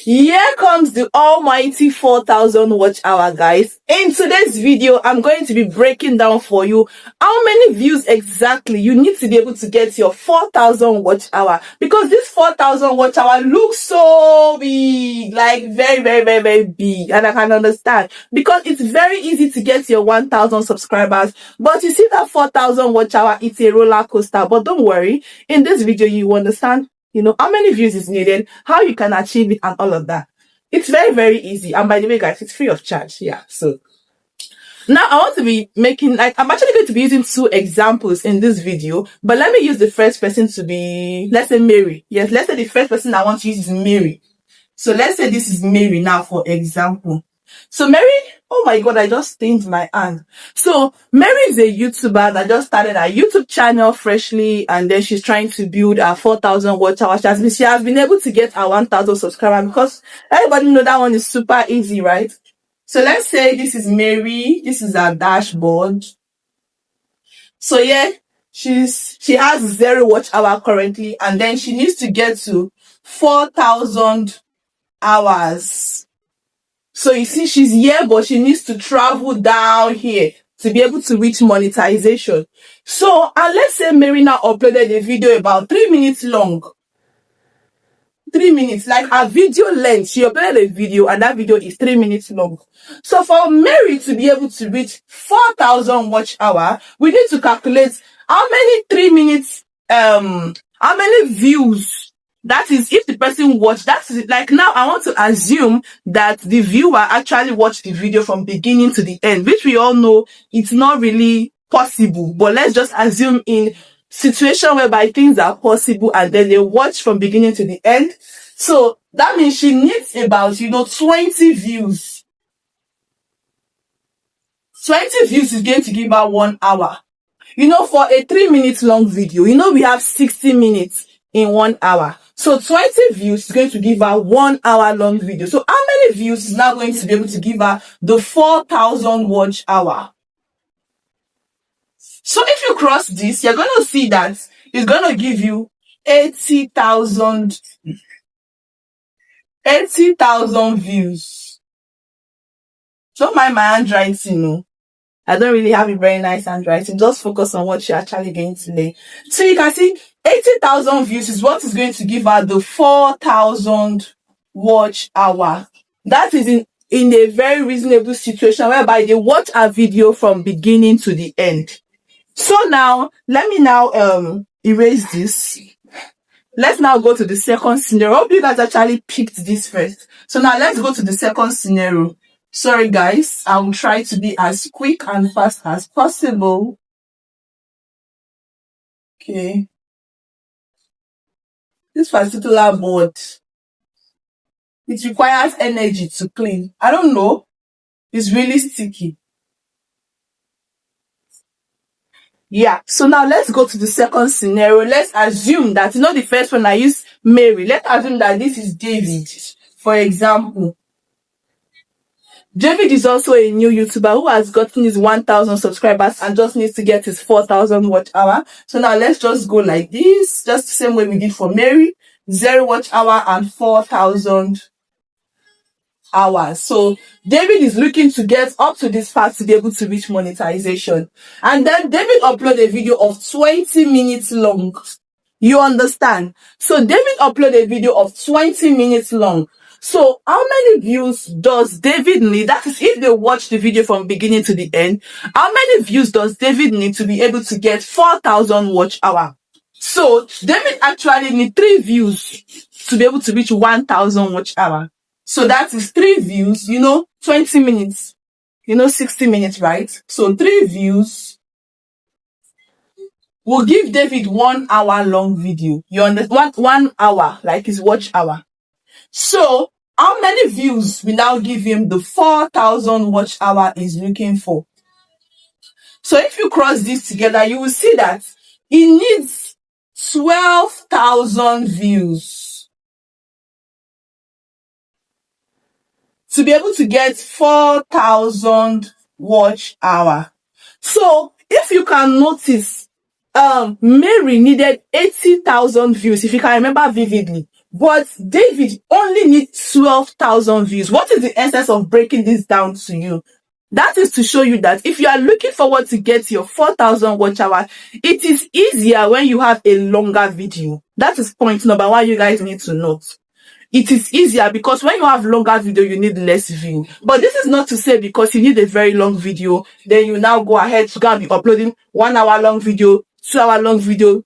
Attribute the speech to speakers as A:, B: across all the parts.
A: Here comes the almighty 4,000 watch hour, guys. In today's video, I'm going to be breaking down for you how many views exactly you need to be able to get your 4,000 watch hour, because this 4,000 watch hour looks so big, like very big, and I can understand because it's very easy to get your 1,000 subscribers, but you see that 4,000 watch hour, it's a roller coaster. But don't worry, in this video you understand how many views is needed, how you can achieve it, and all of that. It's very easy. And by the way, guys, it's free of charge. Yeah. So now I want to be making, I'm actually going to be using 2 examples in this video, but let me use the first person to be, let's say Mary. Yes, let's say the first person I want to use is Mary. So let's say this is Mary now, for example. So Mary, oh my god, I just stained my hand. So Mary is a YouTuber that just started her YouTube channel freshly, and then she's trying to build her 4,000 watch hours. She has been able to get her 1,000 subscribers, because everybody know that one is super easy, right? So let's say this is Mary, this is her dashboard. So yeah, she has 0 watch hour currently, and then she needs to get to 4,000 hours. So you see, she's here, but she needs to travel down here to be able to reach monetization. So, and let's say Mary now uploaded a video about 3 minutes long. 3 minutes, like her video length. She uploaded a video, and that video is 3 minutes long. So for Mary to be able to reach 4,000 watch hour, we need to calculate how many 3 minutes, how many views. That is, if the person watched, that's like, now I want to assume that the viewer actually watched the video from beginning to the end, which we all know it's not really possible. But let's just assume in situation whereby things are possible, and then they watch from beginning to the end. So that means she needs about 20 views. 20 views is going to give her 1 hour. For a 3 minutes long video, we have 60 minutes in 1 hour. So 20 views is going to give her 1 hour long video. So how many views is now going to be able to give her the 4,000 watch hour? So if you cross this, you're going to see that it's going to give you 80,000 views. Don't mind my handwriting, I don't really have a very nice handwriting. Just focus on what you're actually going to lay. So you can see 80,000 views is what is going to give her the 4,000 watch hour. That is in a very reasonable situation whereby they watch a video from beginning to the end. So now, let me now erase this. Let's now go to the second scenario. I hope you guys actually picked this first. So now let's go to the second scenario. Sorry guys, I will try to be as quick and fast as possible. Okay. This particular board, it requires energy to clean. I don't know. It's really sticky. Yeah, so now let's go to the second scenario. Let's assume that, the first one I used Mary. Let's assume that this is David, for example. David is also a new YouTuber who has gotten his 1,000 subscribers and just needs to get his 4,000 watch hour. So now let's just go like this, just the same way we did for Mary. 0 watch hour and 4,000 hours. So David is looking to get up to this part to be able to reach monetization. And then David uploaded a video of 20 minutes long. You understand? So David uploaded a video of 20 minutes long. So how many views does David need? That is, if they watch the video from beginning to the end, how many views does David need to be able to get 4,000 watch hour? So David actually need 3 views to be able to reach 1,000 watch hour. So that is 3 views, 20 minutes, 60 minutes, right? So 3 views will give David 1 hour long video. You understand? 1 hour, like his watch hour. So how many views will now give him the 4,000 watch hour he's looking for? So if you cross this together, you will see that he needs 12,000 views to be able to get 4,000 watch hour. So if you can notice, Mary needed 80,000 views, if you can remember vividly. but David only needs 12,000 views. What is the essence of breaking this down to you? That is to show you that if you are looking forward to get your 4,000 watch hour, it is easier when you have a longer video. That is point number one you guys need to note. It is easier because when you have longer video, you need less view. But this is not to say because you need a very long video, then you now go ahead to go and be uploading 1 hour long video, 2 hour long video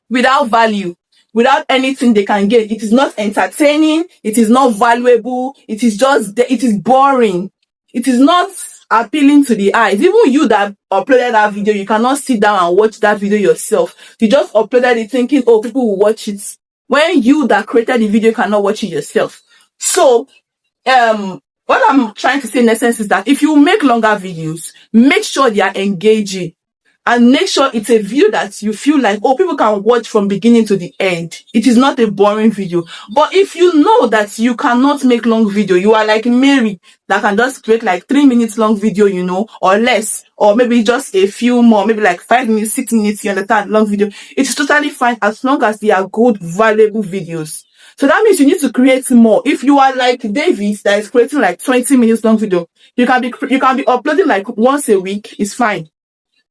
A: without value, without anything they can get. It is not entertaining. It is not valuable. It is just, it is boring. It is not appealing to the eyes. Even you that uploaded that video, you cannot sit down and watch that video yourself. You just uploaded it thinking, oh, people will watch it. When you that created the video cannot watch it yourself. So, what I'm trying to say in essence is that if you make longer videos, make sure they are engaging. And make sure it's a video that you feel like, oh, people can watch from beginning to the end. It is not a boring video. But if you know that you cannot make long video, you are like Mary that can just create like 3 minutes long video, you know, or less, or maybe just a few more, maybe like 5 minutes, 6 minutes, you understand, long video. It is totally fine as long as they are good, valuable videos. So that means you need to create more. If you are like David that is creating like 20 minutes long video, you can be uploading like once a week. It's fine.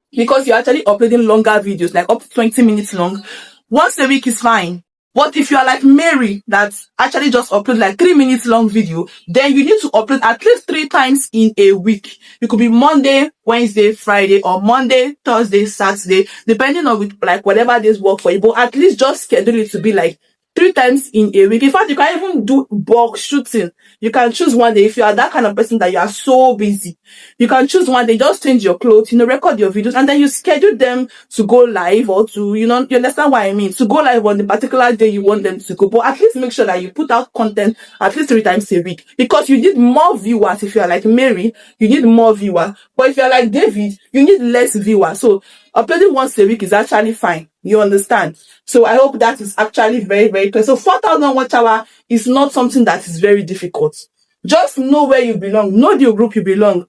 A: Because you're actually uploading longer videos, like up to 20 minutes long. Once a week is fine. But if you are like Mary, that actually just upload like 3 minutes long video, then you need to upload at least 3 times in a week. It could be Monday, Wednesday, Friday, or Monday, Thursday, Saturday, depending on like whatever days work for you. But at least just schedule it to be like 3 times in a week. In fact, you can even do bulk shooting. You can choose one day. If you are that kind of person that you are so busy, you can choose one day, just change your clothes, you know, record your videos, and then you schedule them to go live, or to, you know, you understand what I mean, to go live on the particular day you want them to go. But at least make sure that you put out content at least 3 times a week, because you need more viewers. If you are like Mary, you need more viewers. But if you are like David, you need less viewers. So uploading once a week is actually fine. You understand? So I hope that is actually very, very clear. So 4,000 watch hour is not something that is very difficult. Just know where you belong. Know the group you belong.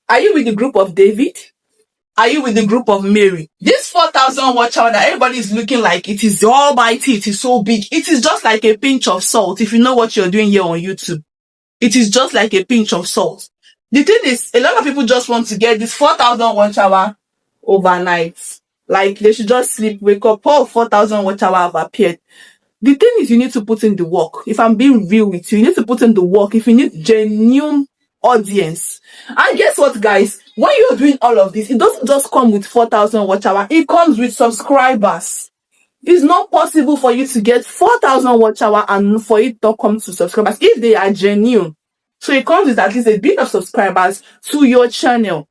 A: Are you with the group of David? Are you with the group of Mary? This 4,000 watch hour that everybody is looking like it is almighty, it is so big. It is just like a pinch of salt. If you know what you're doing here on YouTube, it is just like a pinch of salt. The thing is, a lot of people just want to get this 4,000 watch hour overnight. Like they should just sleep, wake up, oh, 4,000 watch hour have appeared. The thing is, you need to put in the work. If I'm being real with you, you need to put in the work. If you need genuine audience. And guess what, guys? When you're doing all of this, it doesn't just come with 4,000 watch hour. It comes with subscribers. It's not possible for you to get 4,000 watch hour and for it to come to subscribers if they are genuine. So it comes with at least a bit of subscribers to your channel.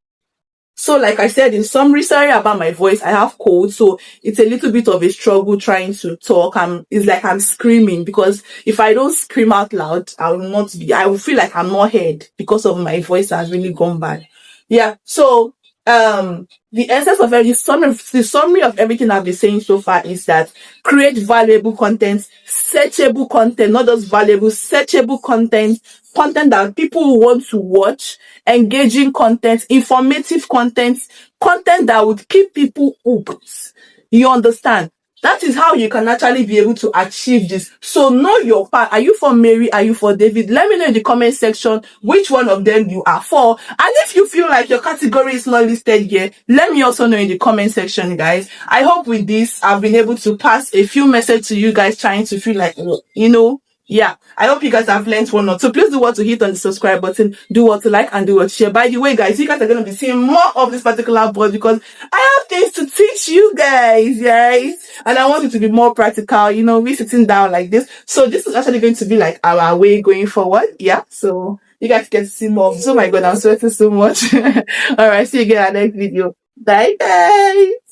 A: So like I said, in summary, sorry about my voice, I have cold, so it's a little bit of a struggle trying to talk. It's like I'm screaming, because if I don't scream out loud, I will feel like I'm not heard because of my voice has really gone bad. Yeah, so the essence of the summary of everything I've been saying so far is that create valuable content, searchable content, not just valuable, searchable content that people want to watch, engaging content, informative content that would keep people hooked. You understand? That is how you can actually be able to achieve this. So know your part. Are you for Mary? Are you for David? Let me know in the comment section which one of them you are for. And if you feel like your category is not listed here, let me also know in the comment section, guys. I hope with this, I've been able to pass a few messages to you guys, trying to feel like, you know, yeah, I hope you guys have learned one or two. Please do what to hit on the subscribe button, do what to like, and do what to share. By the way, guys, you guys are going to be seeing more of this particular board because I have things to teach you guys, and I want it to be more practical, you know, we sitting down like this. So this is actually going to be like our way going forward. Yeah, so you guys get to see more of this. Oh my God, I'm sweating so much. All right, see you again in the next video. Bye, guys.